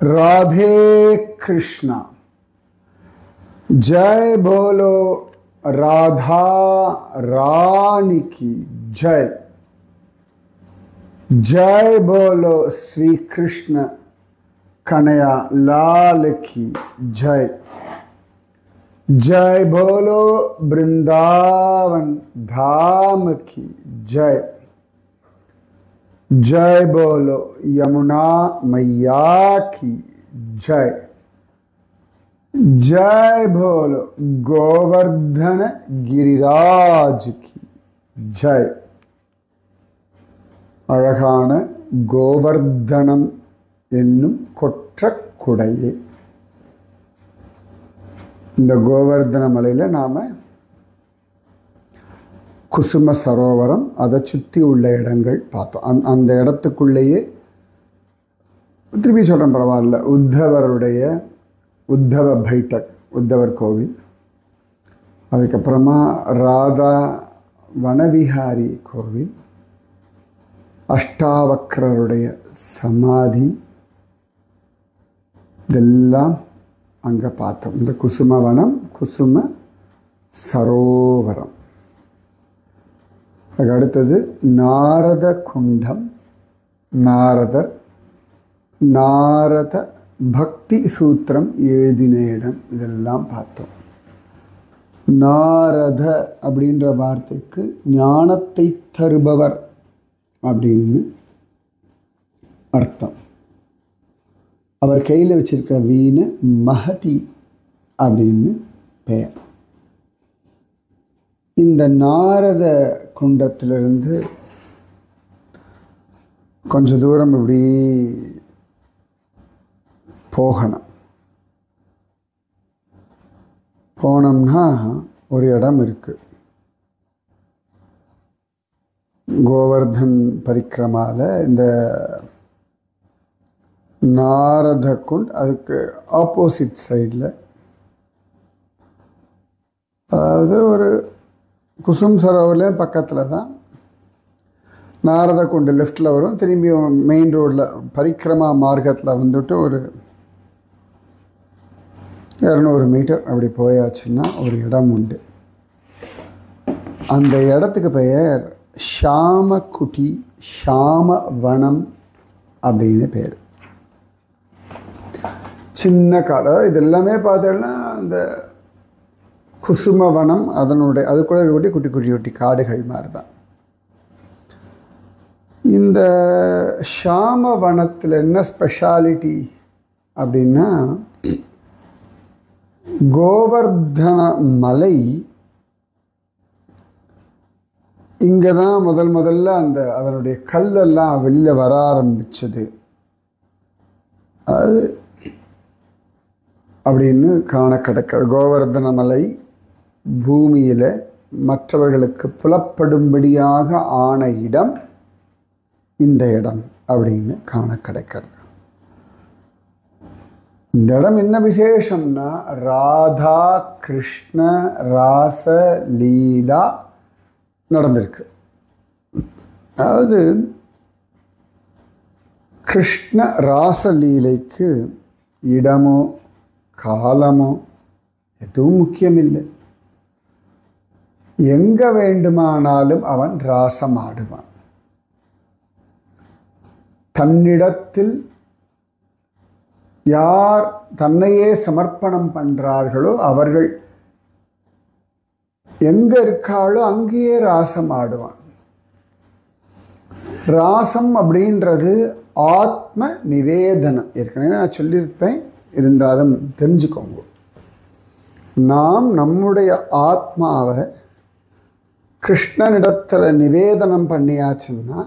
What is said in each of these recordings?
राधे कृष्णा। जय बोलो राधा रानी की जय। जय बोलो श्री कृष्ण कन्हैया लाल की जय। जय बोलो वृंदावन धाम की जय। जय बोलो यमुना मैया की जय। जय बोलो गोवर्धन गिरिराज की जय। அழகான கோவர்தனம் என்னும் கொற்றக்குடையே. இந்த கோவர்தன மலையில நாம குசும சரோவரம் அதை சுற்றி உள்ள இடங்கள் பார்த்தோம். அந்த இடத்துக்குள்ளேயே திருப்பி சொல்கிறேன் பரவாயில்ல, உத்தவ பைட்டக் உத்தவர் கோவில், அதுக்கப்புறமா ராதா வனவிஹாரி கோவில், அஷ்டாவக்ரருடைய சமாதி, இதெல்லாம் அங்கே பார்த்தோம். இந்த குசுமவனம், குசும சரோவரம். அதுக்கு அடுத்தது நாரத குண்டம், நாரத பக்தி சூத்திரம் எழுதின இடம், இதெல்லாம் பார்த்தோம். நாரத அப்படின்ற வார்த்தைக்கு ஞானத்தை தருபவர் அப்படின்னு அர்த்தம். அவர் கையில் வச்சிருக்கிற வீணை மகதி அப்படின்னு பெயர். இந்த நாரத குண்டத்திலிருந்து கொஞ்ச தூரம் இப்படி போகணும். போனோம்னா ஒரு இடம் இருக்கு, கோவர்தன் பரிக்கிரமால இந்த நாரத குண்ட், அதுக்கு ஆப்போசிட் சைடில், அதாவது ஒரு குசும் சரோவரில் பக்கத்தில் தான் நாரத குண்டு லெஃப்டில் வரும். திரும்பி மெயின் ரோடில் பரிக்கிரமா மார்க்கத்தில் வந்துட்டு ஒரு 200 மீட்டர் அப்படி போயாச்சுன்னா ஒரு இடம் உண்டு. அந்த இடத்துக்கு பெயர் ஷாமகுட்டி, ஷாமவனம் அப்படின்னு பேர். சின்ன காடு, இது எல்லாமே பார்த்தோம்னா அந்த குசுமவனம், அதனுடைய அது கூட குட்டி குட்டி காடுகள் மாதிரி தான். இந்த ஷாமவனத்தில் என்ன ஸ்பெஷாலிட்டி அப்படின்னா, கோவர்தன மலை இங்கே தான் முதல்ல அதனுடைய கல்லெல்லாம் வெளியில் வர ஆரம்பிச்சது அது அப்படின்னு காண கிடைக்க. கோவர்தன மலை பூமியில் மற்றவர்களுக்கு புலப்படும்படியாக ஆன இடம் இந்த இடம் அப்படின்னு காண கிடைக்கிறது. இந்த இடம் என்ன விசேஷம்னா, ராதா கிருஷ்ண ராச லீலா நடந்திருக்கு. அதாவது கிருஷ்ண ராசலீலைக்கு இடமோ காலமோ எதுவும் முக்கியமில்லை. எங்க வேண்டுமானாலும் அவன் ராசம் ஆடுவான். தன்னிடத்தில் யார் தன்னையே சமர்ப்பணம் பண்றார்களோ அவர்கள் எங்க இருக்காளோ அங்கேயே ராசம் ஆடுவான். ராசம் அப்படின்றது ஆத்ம நிவேதனம். ஏற்கனவே நான் சொல்லியிருப்பேன், இருந்தாலும் தெரிஞ்சுக்கோங்க. நாம் நம்முடைய ஆத்மாவை கிருஷ்ணனிடத்தில் நிவேதனம் பண்ணியாச்சுன்னா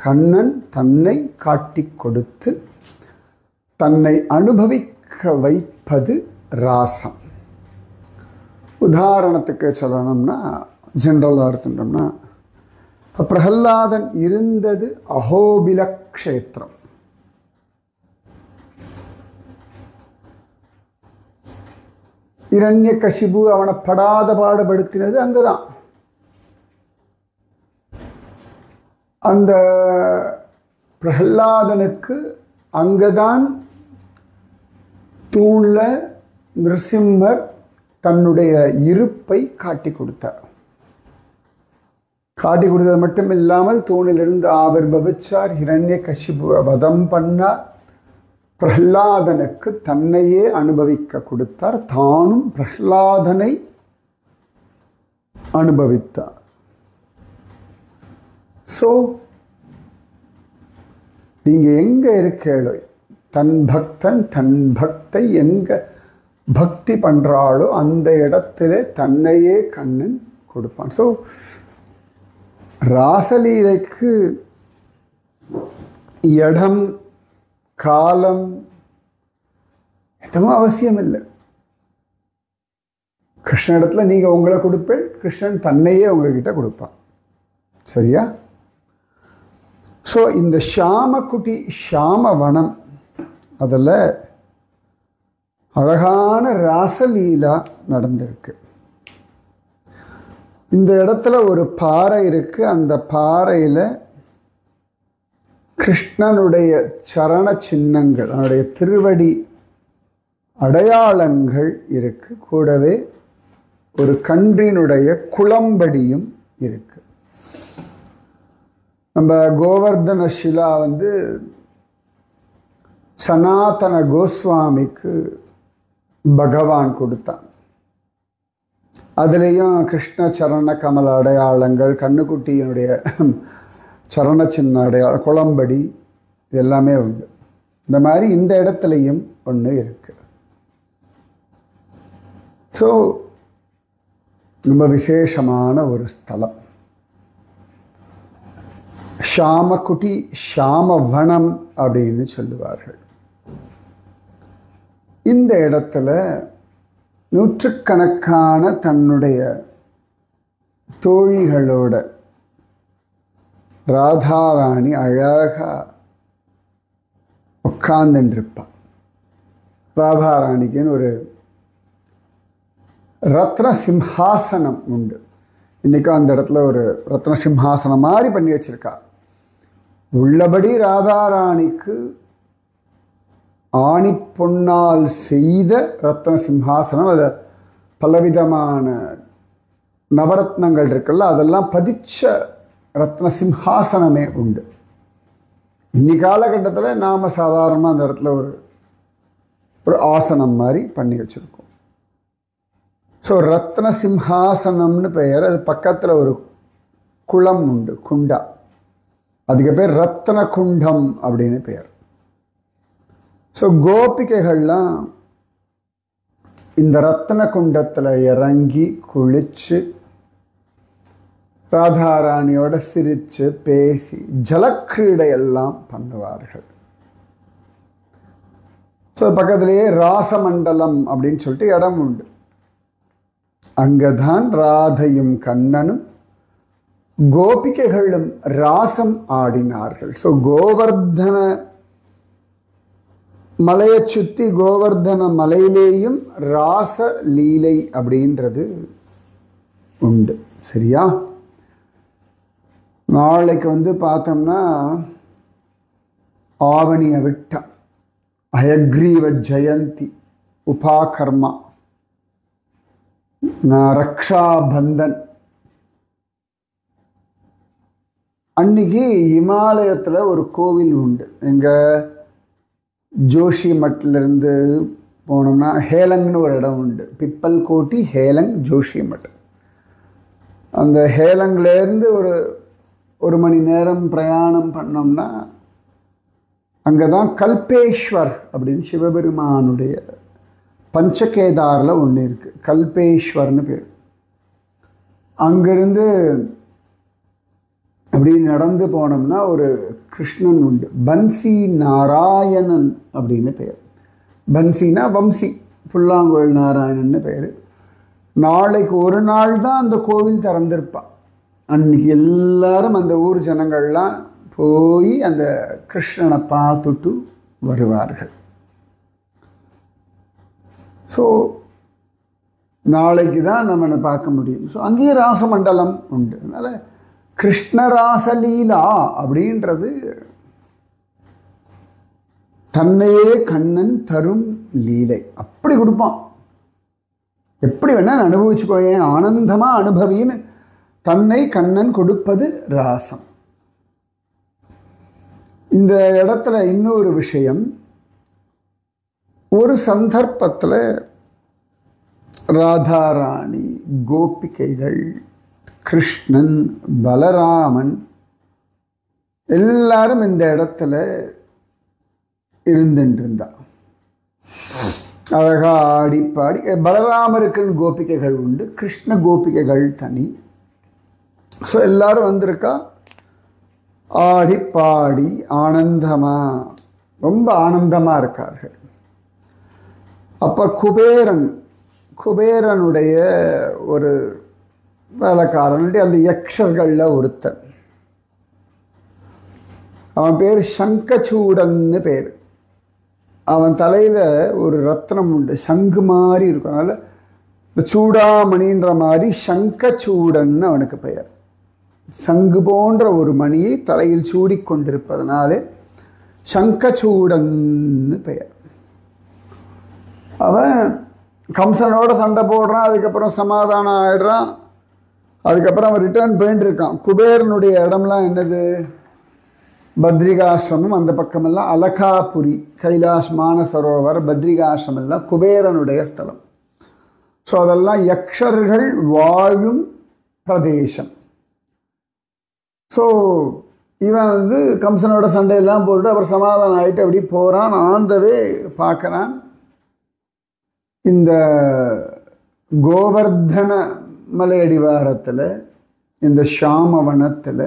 கண்ணன் தன்னை காட்டி கொடுத்து தன்னை அனுபவிக்க வைப்பது ராசம். உதாரணத்துக்கு சொல்லணும்னா, ஜென்ரலாக எடுத்துட்டோம்னா, இப்போ பிரகல்லாதன் இருந்தது அஹோபில க்ஷேத்திரம். இரண்யகசிபு அவனை படாத பாடுபடுத்தினது அங்குதான். அந்த பிரகல்லாதனுக்கு அங்கதான் தூணில் நிருசிம்மர் தன்னுடைய இருப்பை காட்டி கொடுத்தார். காட்டி கொடுத்தது மட்டும் இல்லாமல் தூணிலிருந்து ஆவிர்பவிச்சார், ஹிரண்ய கசிபுவை வதம் பண்ணார், பிரஹ்லாதனுக்கு தன்னையே அனுபவிக்க கொடுத்தார், தானும் பிரஹ்லாதனை அனுபவித்தார். ஸோ நீங்க எங்க இருக்கீங்களோ, தன் பக்தன் தன் பக்தை எங்க பக்தி பண்றாளோ அந்த இடத்திலே தன்னையே கண்ணன் கொடுப்பான். ஸோ ராசலீலைக்கு இடம் காலம் எதுவும் அவசியம் இல்லை. கிருஷ்ணனிடத்துல நீங்க உங்களை கொடுப்பேன், கிருஷ்ணன் தன்னையே உங்ககிட்ட கொடுப்பான். சரியா? ஸோ இந்த ஷாமக்குட்டி ஷாமவனம் அதில் அழகான ராசலீலா நடந்திருக்கு. இந்த இடத்துல ஒரு பாறை இருக்கு. அந்த பாறையில் கிருஷ்ணனுடைய சரண சின்னங்கள், அவனுடைய திருவடி அடையாளங்கள் இருக்கு. கூடவே ஒரு கன்றினுடைய குளம்படியும் இருக்கு. நம்ம கோவர்தன சிலா சனாதன கோஸ்வாமிக்கு பகவான் கொடுத்தான். அதுலேயும் கிருஷ்ண சரண கமல அடையாளங்கள், கண்ணுக்குட்டியினுடைய சரண சின்ன அடையாளம், குளம்படி, இது எல்லாமே உண்டு. இந்த மாதிரி இந்த இடத்துலையும் ஒன்று இருக்கு. ஸோ ரொம்ப விசேஷமான ஒரு ஸ்தலம். ஷாமக்குட்டி ஷாமவனம் அப்படின்னு சொல்லுவார்கள். இந்த இடத்துல நூற்றுக்கணக்கான தன்னுடைய தோழிகளோட ராதாராணி அழகா உட்கார்ந்துருப்பாள். ராதாராணிக்குன்னு ஒரு ரத்ன சிம்ஹாசனம் உண்டு. இன்றைக்கும் அந்த இடத்துல ஒரு ரத்ன சிம்ஹாசனம் மாதிரி பண்ணி வச்சிருக்கா. உள்ளபடி ராதாராணிக்கு ஆணி பொன்னால் செய்த ரத்ன சிம்ஹாசனம். அதை பலவிதமான நவரத்னங்கள் இருக்குல்ல, அதெல்லாம் பதிச்ச ரத்ன சிம்ஹாசனமே உண்டு. இன்னி காலகட்டத்தில் நாம் சாதாரணமாக அந்த இடத்துல ஒரு ஆசனம் மாதிரி பண்ணி வச்சுருக்கோம். ஸோ ரத்ன சிம்ஹாசனம்னு பெயர். அது பக்கத்தில் ஒரு குளம் உண்டு, குண்டா. அதுக்கு பேர் ரத்ன குண்டம் அப்படின்னு பெயர். ஸோ கோபிகைகள்லாம் இந்த ரத்ன குண்டத்தில் இறங்கி குளிச்சு ராதாராணியோட சிரித்து பேசி ஜலக்கிரீடையெல்லாம் பண்ணுவார்கள். ஸோ பக்கத்திலேயே ராசமண்டலம் அப்படின்னு சொல்லிட்டு இடம் உண்டு. அங்கதான் ராதையும் கண்ணனும் கோபிகைகளும் ராசம் ஆடினார்கள். ஸோ கோவர்தன மலையை சுற்றி கோவர்தன மலையிலேயும் ராச லீலை அப்படின்றது உண்டு. சரியா? நாளைக்கு பார்த்தோம்னா ஆவணிய விட்டம், அயக்ரீவ ஜெயந்தி, உபாகர்மா, ரக்ஷாபந்தன். அன்னைக்கு இமாலயத்தில் ஒரு கோவில் உண்டு. எங்கள் ஜோஷி மட்டிலிருந்து போனோம்னா ஹேலங்னு ஒரு இடம் உண்டு. பிப்பல் கோட்டி, ஹேலங், ஜோஷி மட். அந்த ஹேலங்லேருந்து ஒரு மணி நேரம் பிரயாணம் பண்ணோம்னா அங்கே தான் கல்பேஸ்வர் அப்படின்னு சிவபெருமானுடைய பஞ்சகேதாரில் ஒன்று இருக்குது, கல்பேஸ்வர்னு பேர். அங்கேருந்து அப்படி நடந்து போனோம்னா ஒரு கிருஷ்ணன் உண்டு, பன்சி நாராயணன் அப்படின்னு பேர். பன்சினா வம்சி, புல்லாங்குழல் நாராயணன்னு பேர். நாளைக்கு ஒரு நாள் தான் அந்த கோவில் திறந்திருப்பான். அன்றைக்கி எல்லாரும் அந்த ஊர் ஜனங்கள்லாம் போய் அந்த கிருஷ்ணனை பார்த்துட்டு வருவார்கள். ஸோ நாளைக்கு தான் நம்ம பார்க்க முடியும். ஸோ அங்கேயே ராசமண்டலம் உண்டு. அதனால் கிருஷ்ணராசலீலா அப்படின்றது தன்னையே கண்ணன் தரும் லீலை. அப்படி கொடுப்பான். எப்படி வேணா அனுபவிச்சுக்கோயேன், ஆனந்தமா அனுபவின்னு தன்னை கண்ணன் கொடுப்பது ராசம். இந்த இடத்துல இன்னொரு விஷயம், ஒரு சந்தர்ப்பத்தில் ராதாராணி, கோபிகைகள், கிருஷ்ணன், பலராமன் எல்லாரும் இந்த இடத்துல இருந்துருந்தா. அழகா ஆடி பாடி. பலராமருக்குன்னு கோபிகைகள் உண்டு, கிருஷ்ண கோபிகைகள் தனி. ஸோ எல்லாரும் வந்திருக்கா, ஆடி பாடி ஆனந்தமா, ரொம்ப ஆனந்தமாக இருக்கார்கள். அப்போ குபேரனுடைய ஒரு வேலைக்காரன், அந்த யக்ஷர்களில் ஒருத்தன், அவன் பேர் சங்கச்சூடன்னு பேர். அவன் தலையில் ஒரு ரத்னம் உண்டு, சங்கு மாதிரி இருக்கும். அதனால் இந்த சூடாமணின்ற மாதிரி சங்கச்சூடன்னு அவனுக்கு பெயர். சங்கு போன்ற ஒரு மணியை தலையில் சூடிக்கொண்டிருப்பதனாலே சங்கச்சூடன்னு பெயர். அவன் கம்சனோட சண்டை போடுறான், அதுக்கப்புறம் சமாதானம் ஆகிடுறான். அதுக்கப்புறம் அவன் ரிட்டர்ன் போயிட்டு இருக்கான். குபேரனுடைய இடம்லாம் என்னது? பத்ரிகாசிரமம், அந்த பக்கமெல்லாம் அலகாபுரி, கைலாஷ், மானசரோவர், பத்ரிகாசிரமம் எல்லாம் குபேரனுடைய ஸ்தலம். ஸோ அதெல்லாம் யக்ஷர்கள் வாழும் பிரதேசம். ஸோ இவன் கம்சனோட சண்டையெல்லாம் போட்டு அப்புறம் சமாதானம் ஆகிட்டு அப்படி போகிறான். ஆண்டவே பார்க்குறான், இந்த கோவர்தன மலையடிவாரத்தில், இந்த ஷாமவனத்தில்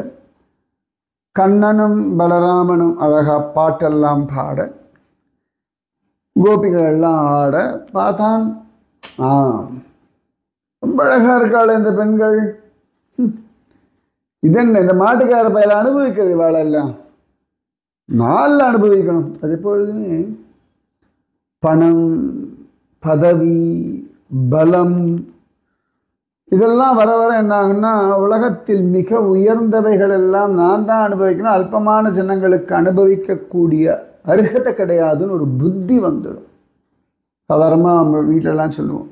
கண்ணனும் பலராமனும் அழகா பாட்டெல்லாம் பாட, கோபிகள் எல்லாம் ஆட பார்த்தான். ரொம்ப அழகா இருக்காள் இந்த பெண்கள். இதென்ன இந்த மாட்டுக்கார பயில அனுபவிக்கிறது இவாளெல்லாம் நாளில் அனுபவிக்கணும். அது எப்பொழுதுமே பணம், பதவி, பலம் இதெல்லாம் வர வர என்ன ஆகுன்னா, உலகத்தில் மிக உயர்ந்தவைகள் எல்லாம் நான் தான் அனுபவிக்கணும், அல்பமான ஜனங்களுக்கு அனுபவிக்கக்கூடிய அருகதை கிடையாதுன்னு ஒரு புத்தி வந்துடும். சாதாரணமாக நம்ம வீட்டிலலாம் சொல்லுவோம்,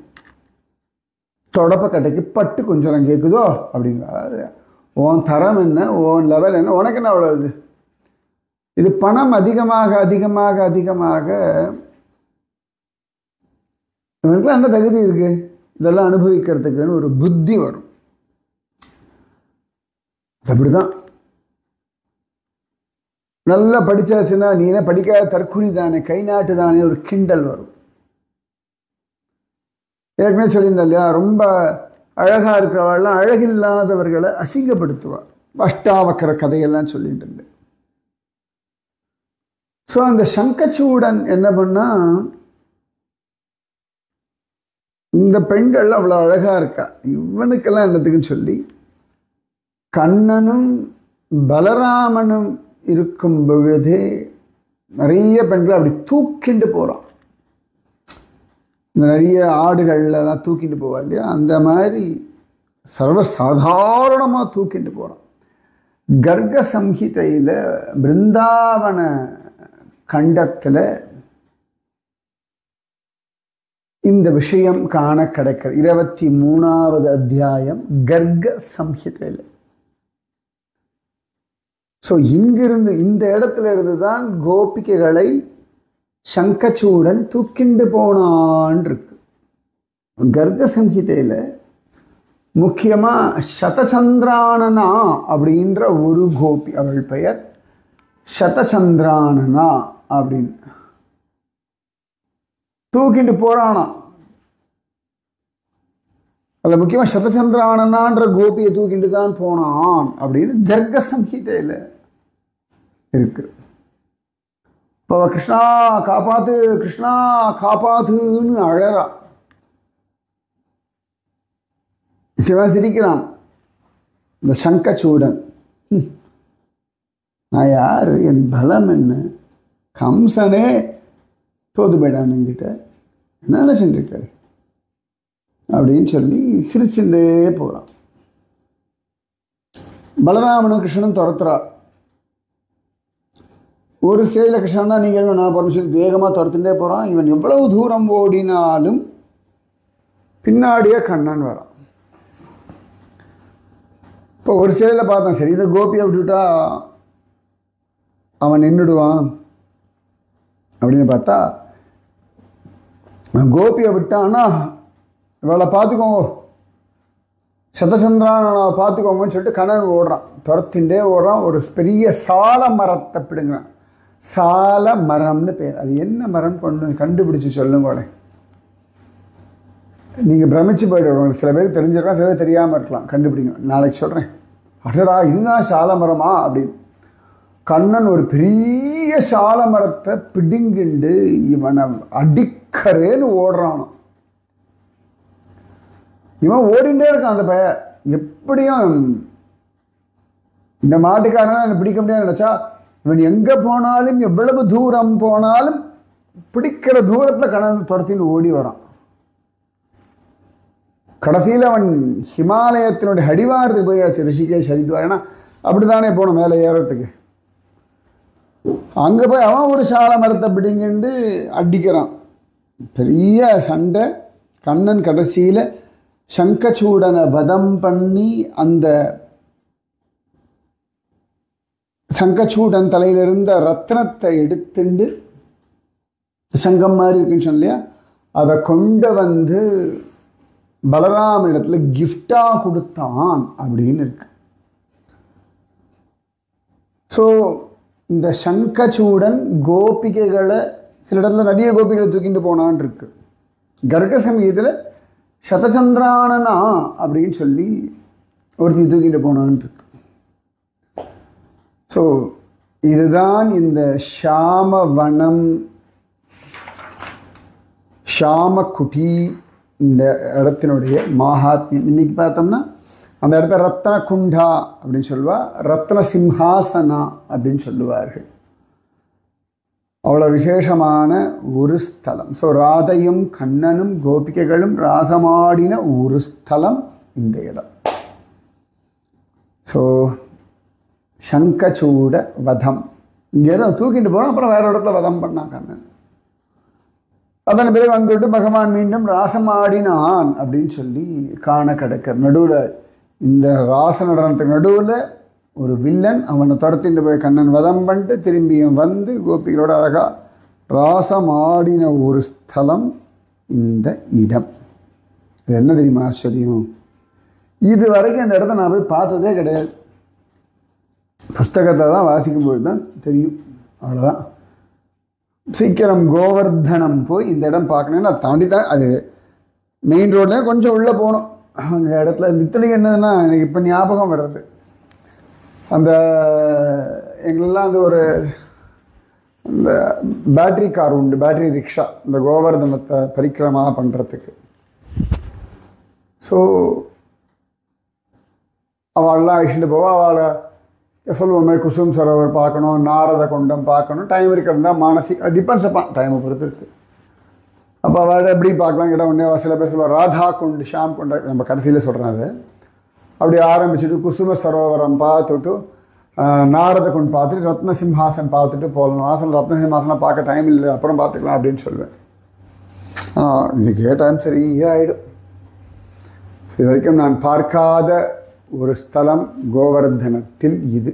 தொடப்ப கட்டைக்கு பட்டு கொஞ்சம் கேட்குதோ அப்படிங்க. உன் தரம் என்ன, உன் லெவல் என்ன, உனக்கு என்ன அவ்வளோ? இது பணம் அதிகமாக அதிகமாக அதிகமாக இவனுக்குலாம் என்ன தகுதி இருக்குது இதெல்லாம் அனுபவிக்கிறதுக்குன்னு ஒரு புத்தி வரும். அப்படிதான் நல்லா படித்தாச்சுன்னா, நீ என்ன படிக்காத தற்குறி தானே, கை நாட்டு தானே ஒரு கிண்டல் வரும். ஏற்கனவே சொல்லியிருந்தா இல்லையா, ரொம்ப அழகாக இருக்கிறவெல்லாம் அழகில்லாதவர்களை அசிங்கப்படுத்துவார். அஷ்டாவக்கர கதையெல்லாம் சொல்லிட்டு இருந்தேன். ஸோ அந்த சங்கச்சூடன் என்ன பண்ணால், இந்த பெண்கள்லாம் அவ்வளோ அழகாக இருக்கா, இவனுக்கெல்லாம் என்னத்துக்குன்னு சொல்லி கண்ணனும் பலராமனும் இருக்கும் பொழுதே நிறைய பெண்கள் அப்படி தூக்கிண்டு போகிறான். நிறைய ஆடுகள்லாம் தூக்கிட்டு போவா இல்லையா, அந்த மாதிரி சர்வசாதாரணமாக தூக்கிட்டு போகிறான். கர்க சம்ஹிதையில் பிருந்தாவன கண்டத்தில் இந்த விஷயம் காண கிடைக்கிறது. 23வது அத்தியாயம் கர்க சம்ஹிதையில். ஸோ இங்கிருந்து, இந்த இடத்துல இருந்து தான் கோபிகைகளை சங்கச்சூடன் தூக்கிண்டு போனான் இருக்கு. கர்க சம்ஹிதையில் முக்கியமாக சதச்சந்திரானனா அப்படின்ற ஒரு கோபி, அவள் பெயர் சதச்சந்திரானனா அப்படின்னு தூக்கிட்டு போறானா. அதில் முக்கியமாக சதச்சந்திரானனான்ற கோபியை தூக்கிட்டு தான் போனான் அப்படின்னு கர்க சம்ஹிதையில் இருக்கு. இப்போ கிருஷ்ணா காப்பாத்து, கிருஷ்ணா காப்பாத்துன்னு அழறா. சிவன் சிரிக்கிறான். இந்த சங்கச்சூடன், நான் யார், என் பலம் என்ன, கம்சனே தோது போயிடான் என்கிட்ட, என்ன நினச்சிட்டு அப்படின்னு சொல்லி சிரிச்சுட்டே போகிறான். பலராமனும் கிருஷ்ணனும் துரத்துறா. ஒரு ஸ்டேஜில் கிருஷ்ணன் தான் நீங்கள் நான் போகிறேன்னு சொல்லி வேகமாக துரத்துட்டே போகிறான். இவன் எவ்வளவு தூரம் ஓடினாலும் பின்னாடியே கண்ணன் வரான். இப்போ ஒரு ஸ்டேஜில் பார்த்தேன், சரி இதை கோபியை விட்டுவிட்டா அவன் நின்றுடுவான் அப்படின்னு பார்த்தா, கோபியை விட்டான்னா இவளை பார்த்துக்கோங்க, சதசந்திரான பார்த்துக்கோங்கன்னு சொல்லிட்டு கண்ணன் ஓடுறான், துரத்தின்றே ஓடுறான். ஒரு பெரிய சால மரத்தை பிடுங்கிறான். சால மரம்னு பேர். அது என்ன மரம் கொண்டு கண்டுபிடிச்சி சொல்லுங்களே. நீங்கள் பிரமிச்சு போய்டுவோம். சில பேர் தெரிஞ்சிருக்கலாம், சில பேர் தெரியாமல் இருக்கலாம். கண்டுபிடிங்க, நாளைக்கு சொல்கிறேன். அடடா இதுதான் சால மரமா அப்படின்னு. கண்ணன் ஒரு பெரிய சால மரத்தை பிடுங்கிண்டு இவனை அடிக்கரேன்னு ஓடுறானோ. இவன் ஓடிண்டே இருக்கான். அந்த பைய எப்படியும் இந்த மாட்டுக்காரன் என்னை பிடிக்க முடியாது நினச்சா, இவன் எங்கே போனாலும் எவ்வளவு தூரம் போனாலும் பிடிக்கிற தூரத்தில் கண்ணன் துரத்தின்னு ஓடி வரான். கடைசியில் அவன் ஹிமாலயத்தினுடைய அடிவாரத்துக்கு போயாச்சு, ரிஷிகேஷ் ஹரித்வார். ஏன்னா அப்படி தானே போகணும் மேலே ஏறத்துக்கு. அங்கே போய் அவன் ஒரு சால மரத்தை பிடிங்கிண்டு அடிக்கிறான். பெரிய சண்டை. கண்ணன் கடைசியில் சங்கச்சூடனை வதம் பண்ணி அந்த சங்கச்சூடன் தலையில் இருந்த ரத்னத்தை எடுத்துண்டு, சங்கம் மாதிரி இருக்குன்னு சொன்னியா, அதை கொண்டு வந்து பலராம இடத்துல கிஃப்டாக கொடுத்தான் அப்படின்னு இருக்கு. ஸோ இந்த சங்கச்சூடன் கோபிகைகளை சில இடத்துல நிறைய கோபிகளை தூக்கிட்டு போனான் இருக்கு. கர்க சங்கீதத்தில் சதசந்திரானனா அப்படின்னு சொல்லி ஒருத்தி தூக்கிட்டு போனான் இருக்கு. ஸோ இதுதான் இந்த ஷாமவனம், ஷாமகுடி இந்த இடத்தினுடைய மகாத்மியம். இன்னைக்கு பார்த்தோம்னா அந்த இடத்த ரத்ன குண்டா அப்படின்னு சொல்லுவா, ரத்ன சிம்ஹாசனா அப்படின்னு சொல்லுவார்கள். அவ்வளோ விசேஷமான ஒரு ஸ்தலம். ஸோ ராதையும் கண்ணனும் கோபிகைகளும் ராசமாடின ஒரு ஸ்தலம் இந்த இடம். ஸோ சங்கச்சூட வதம் இங்கே தான் தூக்கிட்டு போகிறோம். அப்புறம் வேறு இடத்துல வதம் பண்ணான் கண்ணன். அதன் பிறகு வந்துட்டு பகவான் மீண்டும் ராசமாடினான் அப்படின்னு சொல்லி காண கிடக்கிற நடுவில், இந்த ராச நடனத்துக்கு நடுவில் ஒரு வில்லன் அவனை துரத்திட்டு போய் கண்ணன் வதம் பண்ணிட்டு திரும்பியும் வந்து கோபிகளோட அழகாக ராசமாடின ஒரு ஸ்தலம் இந்த இடம். இது என்ன தெரியுமா ஆச்சரியம்? இது வரைக்கும் இந்த இடத்த நான் போய் பார்த்ததே கிடையாது. புஸ்தகத்தை தான் வாசிக்கும்போது தான் தெரியும். அவ்வளோதான். சீக்கிரம் கோவர்தனம் போய் இந்த இடம் பார்க்கணுன்னு நான் தாண்டி தான், அது மெயின் ரோட்லேயே கொஞ்சம் உள்ளே போகணும். அந்த இடத்துல இத்தனைக்கு என்னதுன்னா எனக்கு இப்போ ஞாபகம் வர்றது, அந்த எங்களெல்லாம் அந்த ஒரு இந்த பேட்ரி கார் உண்டு, பேட்ரி ரிக்ஷா, இந்த கோவர்தனத்தை பரிக்கிரமா பண்ணுறதுக்கு. ஸோ அவள்லாம் அழிச்சுட்டு போவா. அவளை சொல்லுவோமே குசும் சரோவர் பார்க்கணும், நாரத குண்டம் பார்க்கணும், டைம் இருக்கிறதா மானசி டிபெண்ட்ஸ் அப்பான் டைமை பொறுத்து இருக்குது. அப்போ அவள் எப்படி பார்க்கலாம் கேட்டால் உடனே சில பேர் சொல்லுவாள் ராதா குண்டு, ஷாம் குண்டை நம்ம கடைசியில் சொல்கிறேன். அது அப்படி ஆரம்பிச்சுட்டு குசும சரோவரம் பார்த்துட்டு நாரத குண்டு பார்த்துட்டு ரத்ன சிம்ஹாசன் பார்த்துட்டு போகலாம். வாசல் ரத்ன சிம்ஹாசனை பார்க்க டைம் இல்லை, அப்புறம் பார்த்துக்கலாம் அப்படின்னு சொல்லுவேன். ஆனால் இதுக்கே டைம் சரியாக ஆகிடும். இது வரைக்கும் நான் பார்க்காத ஒரு ஸ்தலம் கோவர்தனத்தில் இது.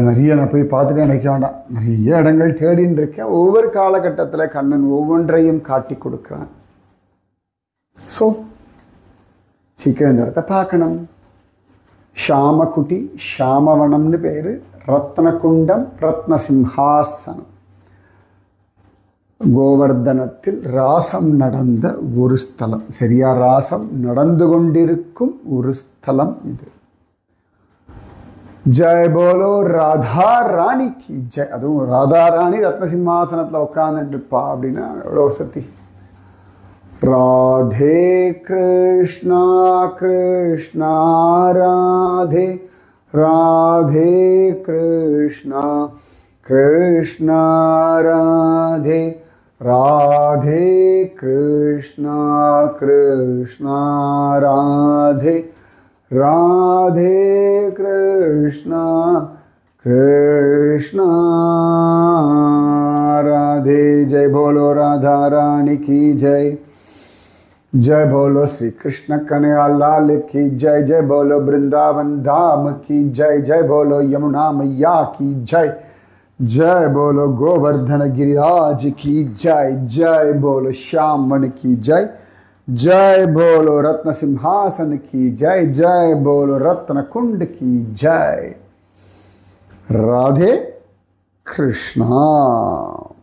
நிறைய நான் போய் பார்த்துட்டே நினைக்க வேண்டாம், நிறைய இடங்கள் தேடின்னு இருக்கேன். ஒவ்வொரு காலகட்டத்தில் கண்ணன் ஒவ்வொன்றையும் காட்டி கொடுக்குறான். ஸோ சீக்கிரம் இந்த இடத்த பார்க்கணும். ஷாமகுடி, ஷாமவனம்னு பேர். ரத்னகுண்டம், ரத்ன சிம்ஹாசனம். கோவர்தனத்தில் ராசம் நடந்த ஒரு ஸ்தலம். சரியா, ராசம் நடந்து கொண்டிருக்கும் ஒரு ஸ்தலம் இது. ஜெய் போலோ ராதா ராணிக்கு ஜெய். அதுவும் ராதா ராணி ரத்ன சிம்ஹாசனத்தில் உட்காந்துருப்பா அப்படின்னா எவ்வளோ சக்தி. ராதே கிருஷ்ணா கிருஷ்ணா ராதே, ராதே கிருஷ்ணா கிருஷ்ணா ராதே, ராதே கிருஷ்ணா கிருஷ்ணா ராதே, ராதே கிருஷ்ணா कृष्ण राधे। जय बोलो राधा रानी की जय। जय बोलो श्री कृष्ण कन्हैया लाल की जय। जय बोलो वृंदावन धाम की जय। जय बोलो यमुना मैया की जय। जय बोलो गोवर्धन गिरिराज की जय। जय बोलो श्यामवन की जय। जय बोलो रत्न सिंहासन की जय। जय बोलो रत्न कुंड की जय। राधे कृष्णा।